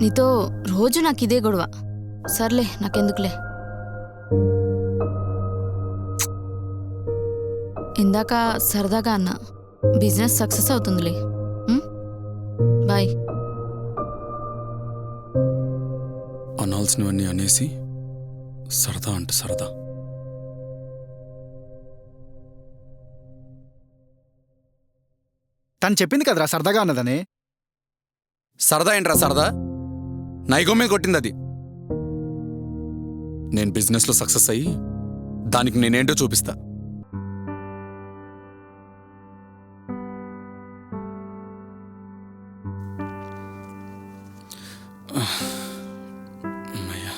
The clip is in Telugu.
నీతో రోజు నాకు ఇదే గొడవ. సర్లే, నాకెందుకులే. ఇందాక సరదాగా అన్నా, బిజినెస్ సక్సెస్ అవుతుందిలే. బాయ్. అనాల్సినవన్నీ అనేసి సరదా అంటే సరదా. తను చెప్పింది కదరా సరదాగా అన్నదని. సరదా ఏంట్రా సరదా? నైగోమే కొట్టింది అది. నేను బిజినెస్లో సక్సెస్ అయ్యి దానికి నేనేంటో చూపిస్తా. అమ్మయ్యా.